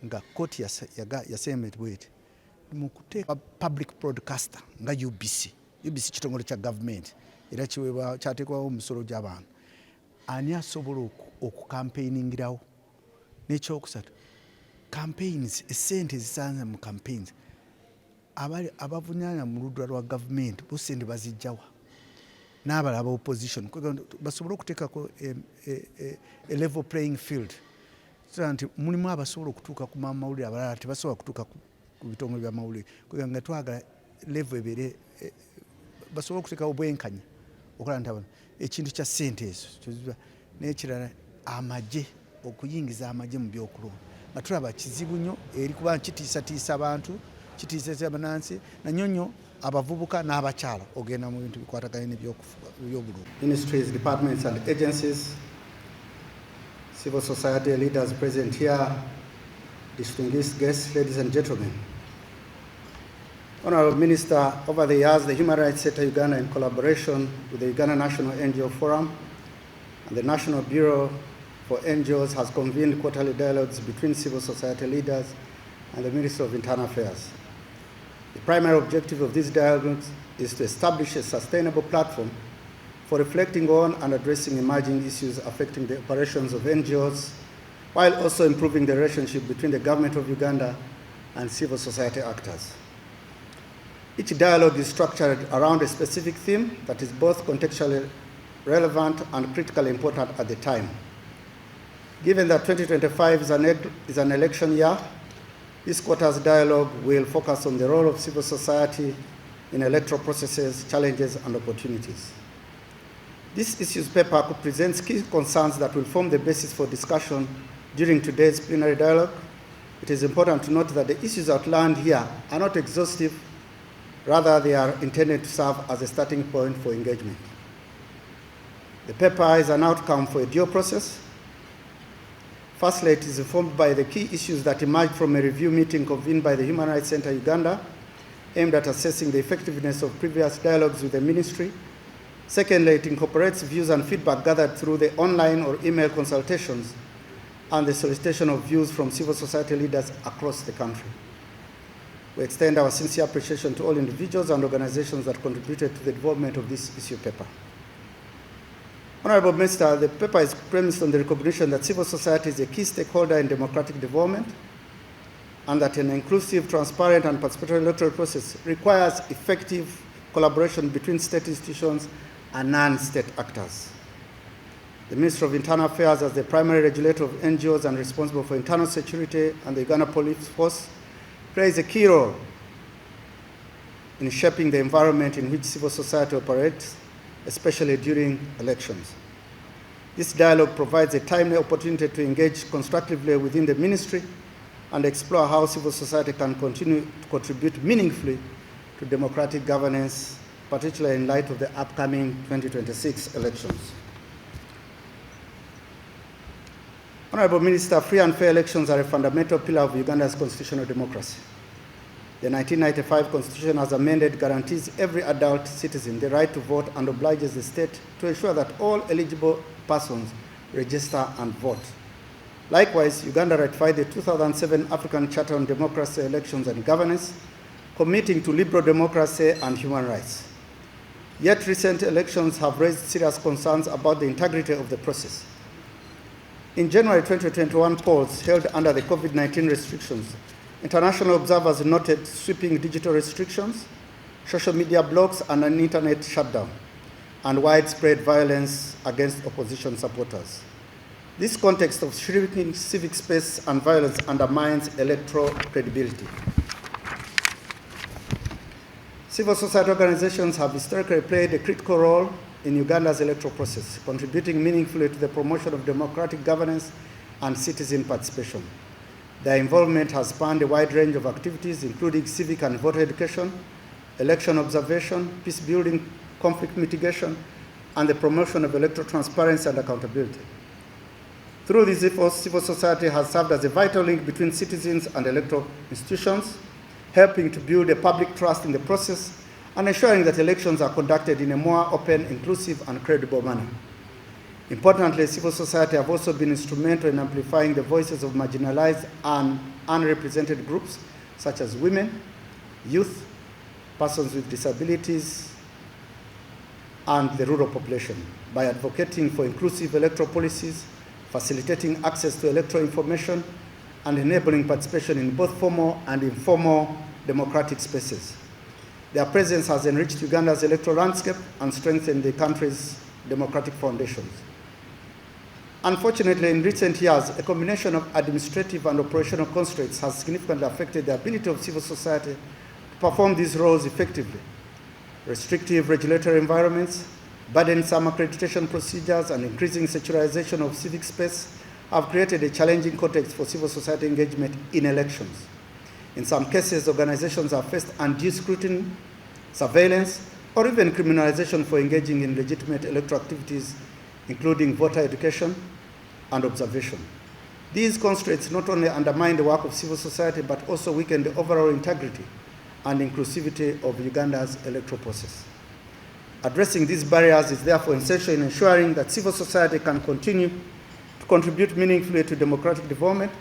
nga kooti yasembedwa eti mu kuteeka public broadcaster nga UBC kitongole kya gavumenti era kyateekwawo omusolo gy'abantu, ani asobola okukampeiningirawo. N'ekyokusatu, campaigns, essente ezisanze mu campaigns abavunaanya mu ludda lwa gavumenti bo ssente bazijjawa n'abalaba opposition basobole okuteekako level playing field so nti mulimu abasobola okutuuka ku mawulire abalala tebasobola kutuuka ku bitongole by'amawulire, nga twagala level ebeere basobola okuteekawo bwenkanya okulaba nti ekintu kya ssente ezo n'ekirala amagye, okuyingiza amagye mu byokulonda nga tulaba kizibu nnyo eri kuba kitiisatiisa abantu, kitiisatiisa bannansi nanyonyo abavubuka n'abakyala ogenda mu bintu bikwataganye n'ebyobululu. Ministries, departments and agencies, civil society leaders present here, distinguished guests, ladies and gentlemen. Honorable Minister, over the years, the Human Rights Sector Uganda, in collaboration with the Uganda National NGO Forum and the National Bureau for NGOs, has convened quarterly dialogues between civil society leaders and the Ministry of Internal Affairs. The primary objective of these dialogues is to establish a sustainable platform for reflecting on and addressing emerging issues affecting the operations of NGOs, while also improving the relationship between the Government of Uganda and civil society actors. Each dialogue is structured around a specific theme that is both contextually relevant and critically important at the time. Given that 2025 is an election year, this quarter's dialogue will focus on the role of civil society in electoral processes, challenges, and opportunities. This issues paper presents key concerns that will form the basis for discussion during today's plenary dialogue. It is important to note that the issues outlined here are not exhaustive. Rather, they are intended to serve as a starting point for engagement. The paper is an outcome for a dual process. Firstly, it is informed by the key issues that emerged from a review meeting convened by the Human Rights Center Uganda, aimed at assessing the effectiveness of previous dialogues with the ministry. Secondly, it incorporates views and feedback gathered through the online or email consultations and the solicitation of views from civil society leaders across the country. We extend our sincere appreciation to all individuals and organizations that contributed to the development of this issue paper. Honorable Minister, the paper is premised on the recognition that civil society is a key stakeholder in democratic development and that an inclusive, transparent, and participatory electoral process requires effective collaboration between state institutions and non-state actors. The Ministry of Internal Affairs, as the primary regulator of NGOs and responsible for internal security, and the Uganda Police Force, plays a key role in shaping the environment in which civil society operates, especially during elections. This dialogue provides a timely opportunity to engage constructively within the ministry and explore how civil society can continue to contribute meaningfully to democratic governance, particularly in light of the upcoming 2026 elections. Honorable Minister, free and fair elections are a fundamental pillar of Uganda's constitutional democracy. The 1995 Constitution, as amended, guarantees every adult citizen the right to vote and obliges the state to ensure that all eligible persons register and vote. Likewise, Uganda ratified the 2007 African Charter on Democracy, Elections and Governance, committing to liberal democracy and human rights. Yet recent elections have raised serious concerns about the integrity of the process. In January 2021 polls held under the COVID-19 restrictions, international observers noted sweeping digital restrictions, social media blocks, and an internet shutdown, and widespread violence against opposition supporters. This context of shrinking civic space and violence undermines electoral credibility. Civil society organizations have historically played a critical role in Uganda's electoral process, contributing meaningfully to the promotion of democratic governance and citizen participation. Their involvement has spanned a wide range of activities, including civic and voter education, election observation, peace building, conflict mitigation, and the promotion of electoral transparency and accountability. Through these efforts, civil society has served as a vital link between citizens and electoral institutions, helping to build a public trust in the process and ensuring that elections are conducted in a more open, inclusive, and credible manner. Importantly, civil society have also been instrumental in amplifying the voices of marginalized and unrepresented groups such as women, youth, persons with disabilities, and the rural population by advocating for inclusive electoral policies, facilitating access to electoral information, and enabling participation in both formal and informal democratic spaces. Their presence has enriched Uganda's electoral landscape and strengthened the country's democratic foundations. Unfortunately, in recent years, a combination of administrative and operational constraints has significantly affected the ability of civil society to perform these roles effectively. Restrictive regulatory environments, burdensome accreditation procedures, and increasing secularization of civic space have created a challenging context for civil society engagement in elections. In some cases, organizations have faced undue scrutiny, surveillance, or even criminalization for engaging in legitimate electoral activities, including voter education and observation. These constraints not only undermine the work of civil society, but also weaken the overall integrity and inclusivity of Uganda's electoral process. Addressing these barriers is therefore essential in ensuring that civil society can continue to contribute meaningfully to democratic development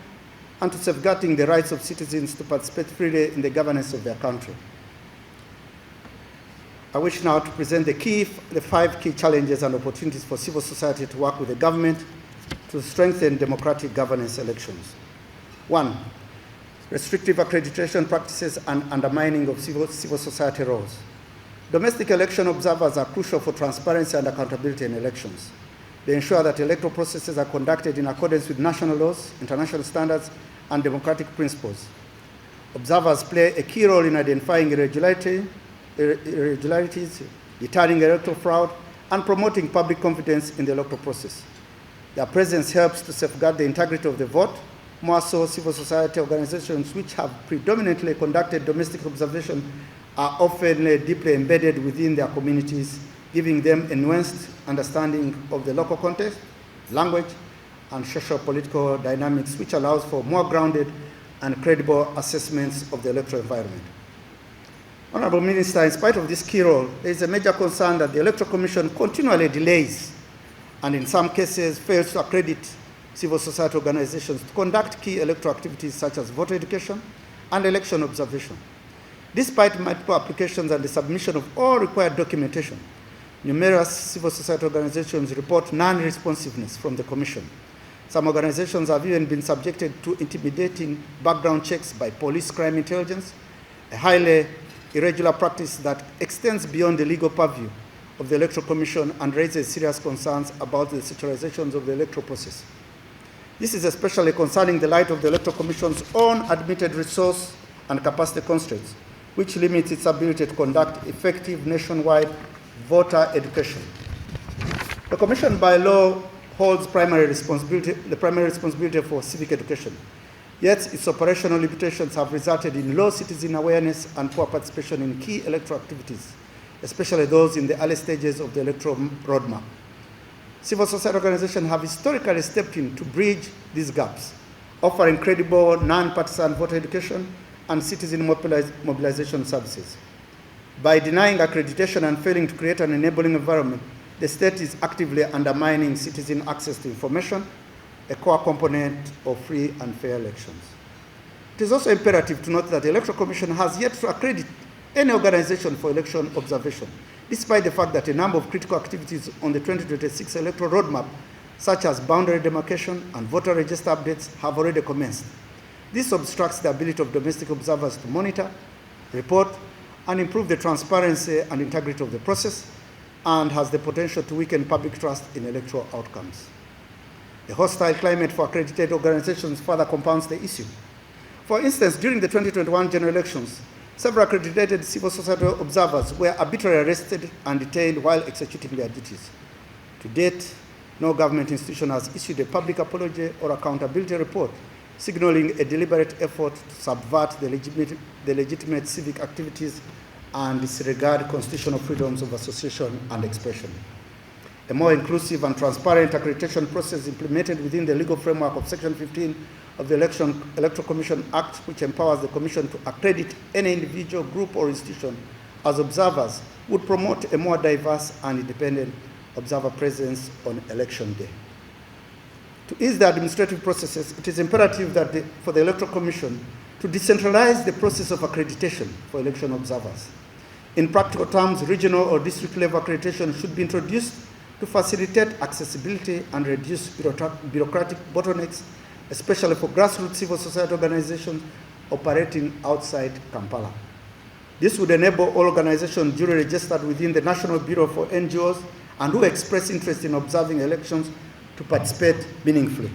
and to safeguarding the rights of citizens to participate freely in the governance of their country. I wish now to present the 5 key challenges and opportunities for civil society to work with the government to strengthen democratic governance elections. 1. restrictive accreditation practices, and undermining of civil society roles. Domestic election observers are crucial for transparency and accountability in elections. They ensure that electoral processes are conducted in accordance with national laws, international standards, and democratic principles. Observers play a key role in identifying irregularities, deterring electoral fraud, and promoting public confidence in the electoral process. Their presence helps to safeguard the integrity of the vote. More so, civil society organizations which have predominantly conducted domestic observation are often deeply embedded within their communities, giving them a nuanced understanding of the local context, language, and socio-political dynamics, which allows for more grounded and credible assessments of the electoral environment. Honorable Minister, in spite of this key role, there is a major concern that the Electoral Commission continually delays and in some cases fails to accredit civil society organizations to conduct key electoral activities such as voter education and election observation. Despite multiple applications and the submission of all required documentation, numerous civil society organizations report non-responsiveness from the Commission. Some organizations have even been subjected to intimidating background checks by police crime intelligence, a highly irregular practice that extends beyond the legal purview of the Electoral Commission and raises serious concerns about the securitizations of the electoral process. This is especially concerning the light of the Electoral Commission's own admitted resource and capacity constraints, which limits its ability to conduct effective nationwide voter education. The Commission by law holds the primary responsibility for civic education. Yet its operational limitations have resulted in low citizen awareness and poor participation in key electoral activities, especially those in the early stages of the electoral roadmap. Civil society organizations have historically stepped in to bridge these gaps, offering credible, non-partisan voter education and citizen mobilization services. By denying accreditation and failing to create an enabling environment, the state is actively undermining citizen access to information, a core component of free and fair elections. It is also imperative to note that the Electoral Commission has yet to accredit any organization for election observation, despite the fact that a number of critical activities on the 2026 electoral roadmap, such as boundary demarcation and voter register updates, have already commenced. This obstructs the ability of domestic observers to monitor, report, and improve the transparency and integrity of the process, and has the potential to weaken public trust in electoral outcomes. The hostile climate for accredited organizations further compounds the issue. For instance, during the 2021 general elections, several accredited civil society observers were arbitrarily arrested and detained while executing their duties. To date, no government institution has issued a public apology or accountability report, signaling a deliberate effort to subvert the legitimate civic activities and disregard constitutional freedoms of association and expression. A more inclusive and transparent accreditation process implemented within the legal framework of Section 15 of the Electoral Commission Act, which empowers the Commission to accredit any individual, group, or institution as observers, would promote a more diverse and independent observer presence on election day. To ease the administrative processes, it is imperative that for the Electoral Commission to decentralize the process of accreditation for election observers. In practical terms, regional or district level accreditation should be introduced to facilitate accessibility and reduce bureaucratic bottlenecks, especially for grassroots civil society organizations operating outside Kampala. This would enable all organizations duly registered within the National Bureau for NGOs and who express interest in observing elections to participate meaningfully.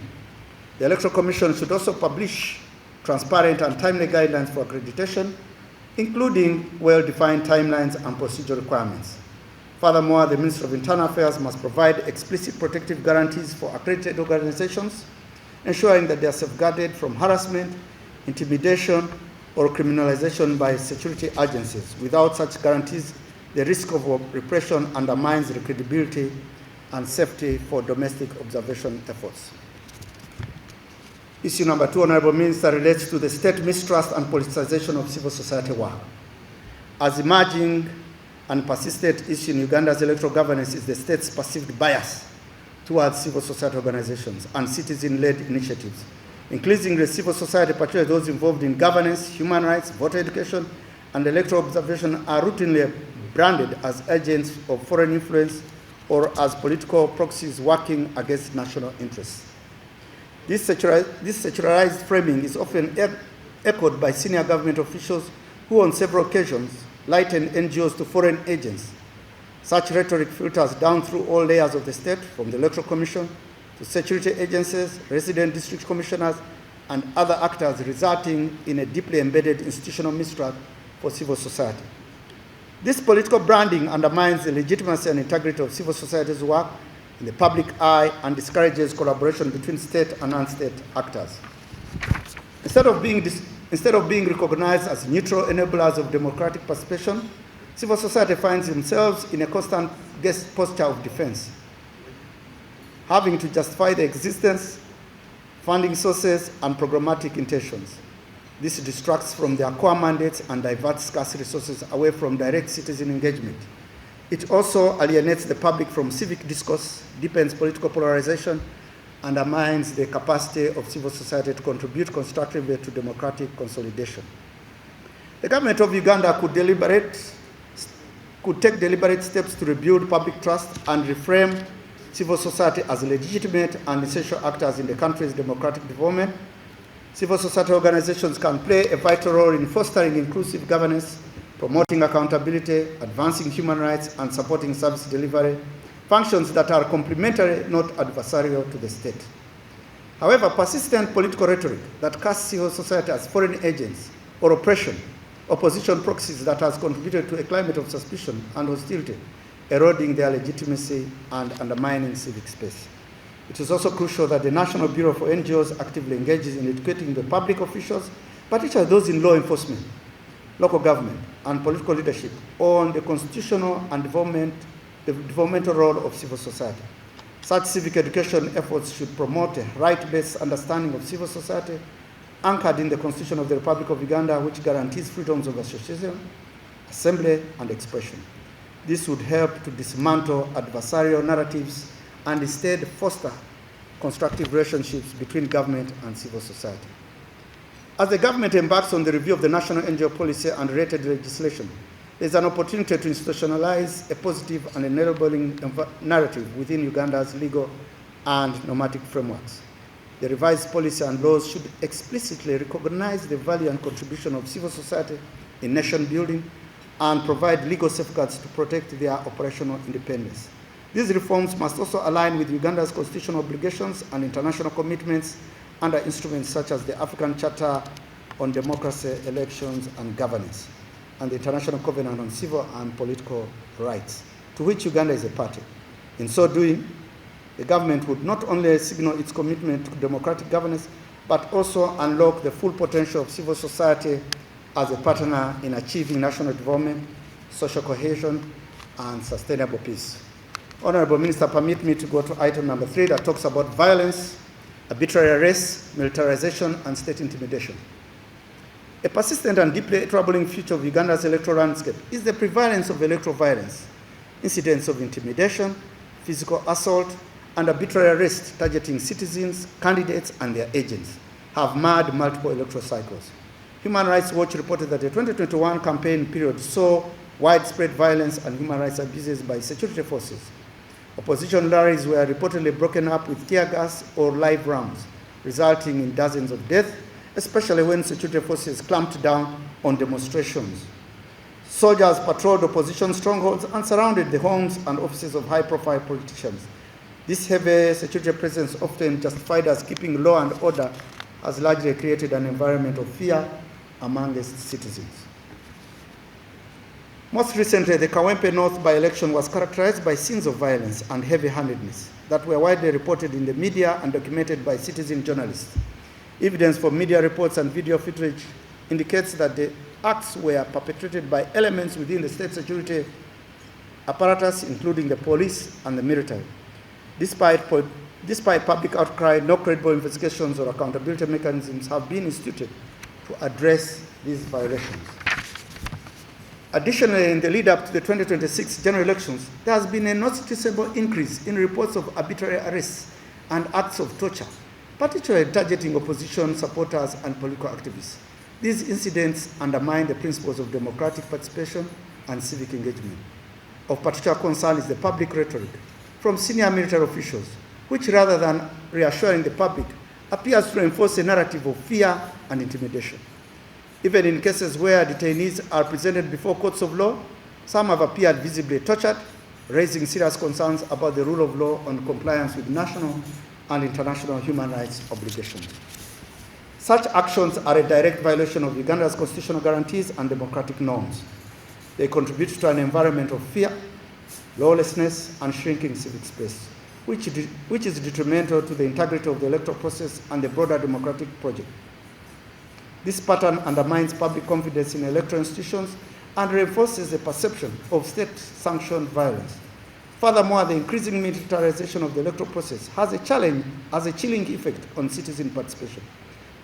The Electoral Commission should also publish transparent and timely guidelines for accreditation, including well-defined timelines and procedure requirements. Furthermore, the Ministry of Internal Affairs must provide explicit protective guarantees for accredited organizations, ensuring that they are safeguarded from harassment, intimidation, or criminalization by security agencies. Without such guarantees, the risk of repression undermines the credibility and safety for domestic observation efforts. Issue number 2, Honorable Minister, relates to the state mistrust and politicization of civil society work. As emerging and persistent issue in Uganda's electoral governance is the state's perceived bias towards civil society organizations and citizen-led initiatives. Increasingly, civil society, particularly those involved in governance, human rights, voter education, and electoral observation, are routinely branded as agents of foreign influence or as political proxies working against national interests. This secularized framing is often echoed by senior government officials who on several occasions likened NGOs to foreign agents. Such rhetoric filters down through all layers of the state, from the Electoral Commission to security agencies, resident district commissioners, and other actors, resulting in a deeply embedded institutional mistrust for civil society. This political branding undermines the legitimacy and integrity of civil society's work in the public eye and discourages collaboration between state and non-state actors. Instead of being recognized as neutral enablers of democratic participation, civil society finds themselves in a constant posture of defense, having to justify the existence, funding sources, and programmatic intentions. This distracts from their core mandates and diverts scarce resources away from direct citizen engagement. It also alienates the public from civic discourse, deepens political polarization, and undermines the capacity of civil society to contribute constructively to democratic consolidation. The government of Uganda could take deliberate steps to rebuild public trust and reframe civil society as legitimate and essential actors in the country's democratic development. Civil society organizations can play a vital role in fostering inclusive governance, promoting accountability, advancing human rights, and supporting service delivery, functions that are complementary, not adversarial to the state. However, persistent political rhetoric that casts civil society as foreign agents or opposition proxies that has contributed to a climate of suspicion and hostility, eroding their legitimacy and undermining civic space. It is also crucial that the National Bureau for NGOs actively engages in educating the public officials, particularly those in law enforcement, local government, and political leadership on the constitutional and developmental role of civil society. Such civic education efforts should promote a right-based understanding of civil society anchored in the Constitution of the Republic of Uganda, which guarantees freedoms of association, assembly, and expression. This would help to dismantle adversarial narratives and instead foster constructive relationships between government and civil society. As the government embarks on the review of the national NGO policy and related legislation, there is an opportunity to institutionalize a positive and enabling narrative within Uganda's legal and normative frameworks. The revised policy and laws should explicitly recognize the value and contribution of civil society in nation building and provide legal safeguards to protect their operational independence. These reforms must also align with Uganda's constitutional obligations and international commitments under instruments such as the African Charter on Democracy, Elections, and Governance, and the International Covenant on Civil and Political Rights, to which Uganda is a party. In so doing, the government would not only signal its commitment to democratic governance, but also unlock the full potential of civil society as a partner in achieving national development, social cohesion, and sustainable peace. Honorable Minister, permit me to go to item number 3 that talks about violence, arbitrary arrests, militarization, and state intimidation. A persistent and deeply troubling feature of Uganda's electoral landscape is the prevalence of electoral violence. Incidents of intimidation, physical assault, and arbitrary arrest targeting citizens, candidates, and their agents have marred multiple electoral cycles. Human Rights Watch reported that the 2021 campaign period saw widespread violence and human rights abuses by security forces. Opposition rallies were reportedly broken up with tear gas or live rounds, resulting in dozens of deaths, especially when security forces clamped down on demonstrations. Soldiers patrolled opposition strongholds and surrounded the homes and offices of high-profile politicians. This heavy security presence, often justified as keeping law and order, has largely created an environment of fear among its citizens. Most recently, the Kawempe North by-election was characterized by scenes of violence and heavy-handedness that were widely reported in the media and documented by citizen journalists. Evidence from media reports and video footage indicates that the acts were perpetrated by elements within the state security apparatus, including the police and the military. Despite public outcry, no credible investigations or accountability mechanisms have been instituted to address these violations. Additionally, in the lead up to the 2026 general elections, there has been a noticeable increase in reports of arbitrary arrests and acts of torture, particularly targeting opposition supporters and political activists. These incidents undermine the principles of democratic participation and civic engagement. Of particular concern is the public rhetoric from senior military officials, which rather than reassuring the public, appears to enforce a narrative of fear and intimidation. Even in cases where detainees are presented before courts of law, some have appeared visibly tortured, raising serious concerns about the rule of law and compliance with national and international human rights obligations. Such actions are a direct violation of Uganda's constitutional guarantees and democratic norms. They contribute to an environment of fear, lawlessness, and shrinking civic space, which is detrimental to the integrity of the electoral process and the broader democratic project. This pattern undermines public confidence in electoral institutions and reinforces the perception of state-sanctioned violence. Furthermore, the increasing militarization of the electoral process has a chilling effect on citizen participation,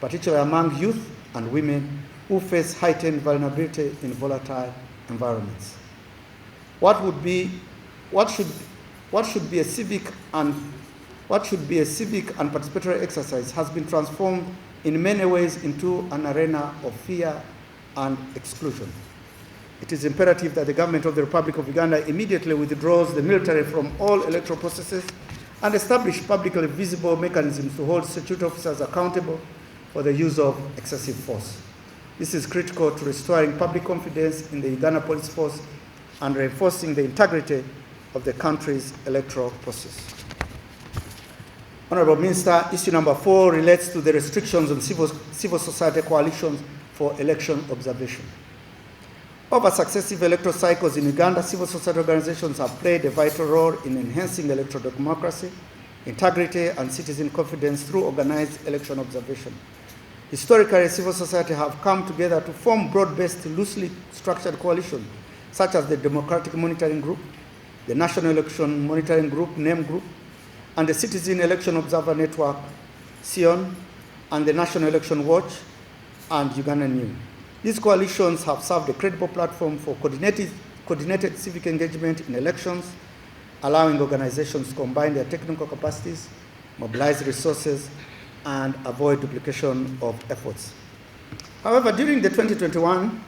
particularly among youth and women who face heightened vulnerability in volatile environments. What should be a civic and participatory exercise has been transformed in many ways into an arena of fear and exclusion. It is imperative that the government of the Republic of Uganda immediately withdraws the military from all electoral processes and establish publicly visible mechanisms to hold security officers accountable for the use of excessive force. This is critical to restoring public confidence in the Uganda police force and reinforcing the integrity of the country's electoral process. Honourable Minister, issue number 4 relates to the restrictions on civil society coalitions for election observation. Over successive electoral cycles in Uganda, civil society organizations have played a vital role in enhancing electoral democracy, integrity, and citizen confidence through organized election observation. Historically, civil society have come together to form broad-based, loosely structured coalitions, such as the Democratic Monitoring Group, the National Election Monitoring Group, NAME Group, and the Citizen Election Observer Network, CION, and the National Election Watch, and Uganda New. These coalitions have served a credible platform for coordinated civic engagement in elections, allowing organizations to combine their technical capacities, mobilize resources, and avoid duplication of efforts. However, during the 2021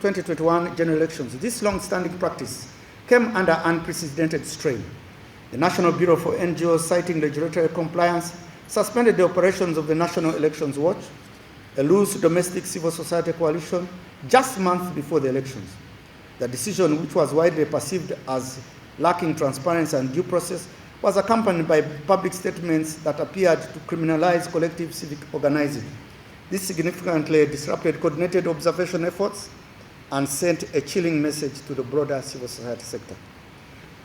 general elections, this long-standing practice came under unprecedented strain. The National Bureau for NGOs, citing regulatory compliance, suspended the operations of the National Elections Watch, a loose domestic civil society coalition, just months before the elections. The decision, which was widely perceived as lacking transparency and due process, was accompanied by public statements that appeared to criminalize collective civic organizing. This significantly disrupted coordinated observation efforts and sent a chilling message to the broader civil society sector.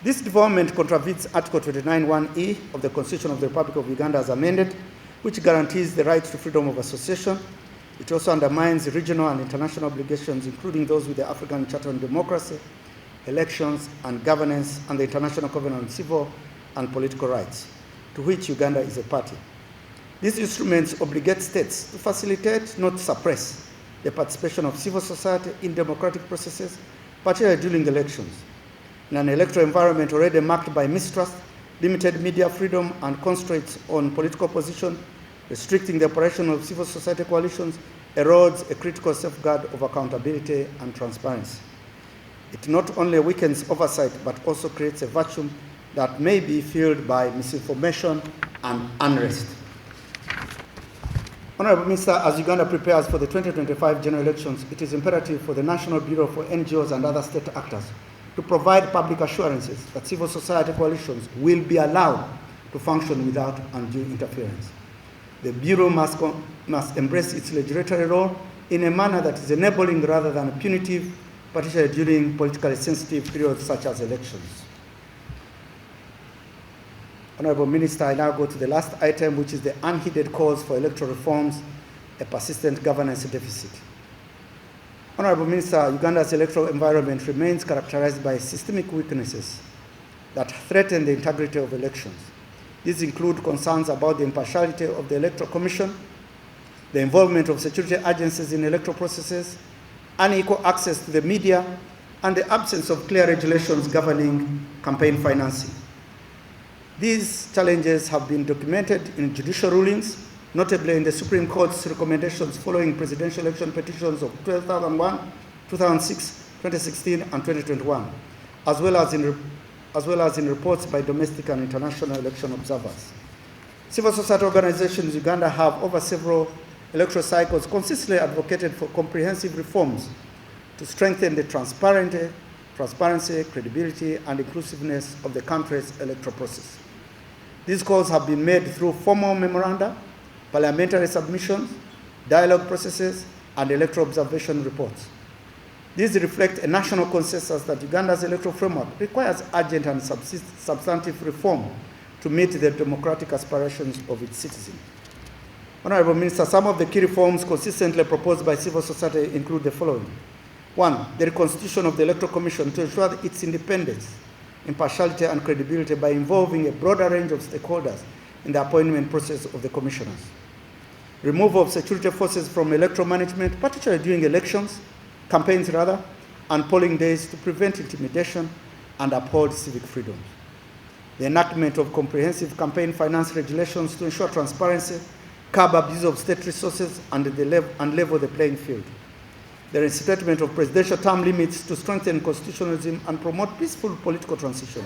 This development contravenes Article 29(1)(e) of the Constitution of the Republic of Uganda as amended, which guarantees the right to freedom of association. It also undermines regional and international obligations, including those with the African Charter on Democracy, Elections and Governance, and the International Covenant on Civil and Political Rights, to which Uganda is a party. These instruments obligate states to facilitate, not suppress, the participation of civil society in democratic processes, particularly during elections. In an electoral environment already marked by mistrust, limited media freedom, and constraints on political opposition, restricting the operation of civil society coalitions erodes a critical safeguard of accountability and transparency. It not only weakens oversight, but also creates a vacuum that may be filled by misinformation and unrest. Honourable Minister, as Uganda prepares for the 2025 general elections, it is imperative for the National Bureau for NGOs and other state actors to provide public assurances that civil society coalitions will be allowed to function without undue interference. The Bureau must embrace its legislatory role in a manner that is enabling rather than punitive, particularly during politically sensitive periods such as elections. Honourable Minister, I now go to the last item, which is the unheeded calls for electoral reforms, a persistent governance deficit. Honourable Minister, Uganda's electoral environment remains characterized by systemic weaknesses that threaten the integrity of elections. These include concerns about the impartiality of the Electoral Commission, the involvement of security agencies in electoral processes, unequal access to the media, and the absence of clear regulations governing campaign financing. These challenges have been documented in judicial rulings, notably in the Supreme Court's recommendations following presidential election petitions of 2001, 2006, 2016, and 2021, as well as in reports by domestic and international election observers. Civil society organizations in Uganda have over several electoral cycles consistently advocated for comprehensive reforms to strengthen the transparency, credibility, and inclusiveness of the country's electoral process. These calls have been made through formal memoranda, parliamentary submissions, dialogue processes, and electoral observation reports. These reflect a national consensus that Uganda's electoral framework requires urgent and substantive reform to meet the democratic aspirations of its citizens. Honorable Minister, some of the key reforms consistently proposed by civil society include the following. 1, the reconstitution of the Electoral Commission to ensure its independence, impartiality, and credibility by involving a broader range of stakeholders in the appointment process of the commissioners. Removal of security forces from electoral management, particularly during elections, campaigns rather, and polling days to prevent intimidation and uphold civic freedoms. The enactment of comprehensive campaign finance regulations to ensure transparency, curb abuse of state resources, and level the playing field. The reinstatement of presidential term limits to strengthen constitutionalism and promote peaceful political transitions.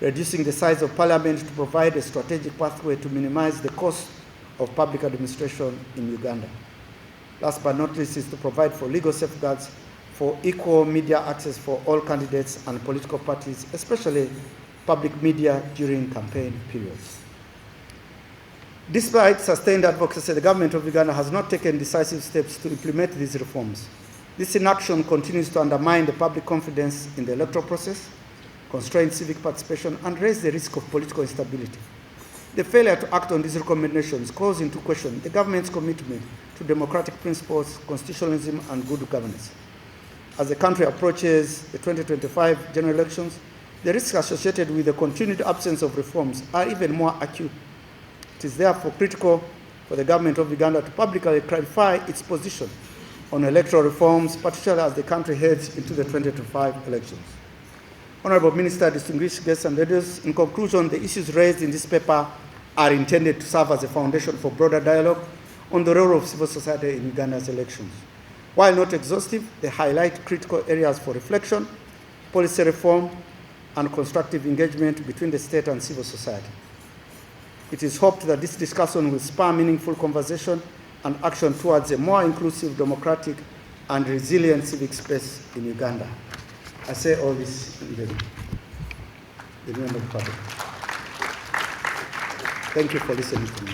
Reducing the size of parliament to provide a strategic pathway to minimize the cost of public administration in Uganda. Last but not least is to provide for legal safeguards for equal media access for all candidates and political parties, especially public media during campaign periods. Despite sustained advocacy, the government of Uganda has not taken decisive steps to implement these reforms. This inaction continues to undermine the public confidence in the electoral process, constrain civic participation, and raise the risk of political instability. The failure to act on these recommendations calls into question the government's commitment to democratic principles, constitutionalism, and good governance. As the country approaches the 2025 general elections, the risks associated with the continued absence of reforms are even more acute. It is therefore critical for the government of Uganda to publicly clarify its position on electoral reforms, particularly as the country heads into the 2025 elections. Honorable Minister, distinguished guests and leaders, in conclusion, the issues raised in this paper are intended to serve as a foundation for broader dialogue on the role of civil society in Uganda's elections. While not exhaustive, they highlight critical areas for reflection, policy reform, and constructive engagement between the state and civil society. It is hoped that this discussion will spur meaningful conversation and action towards a more inclusive, democratic, and resilient civic space in Uganda. I say all this in the name of the public. Thank you for listening to me.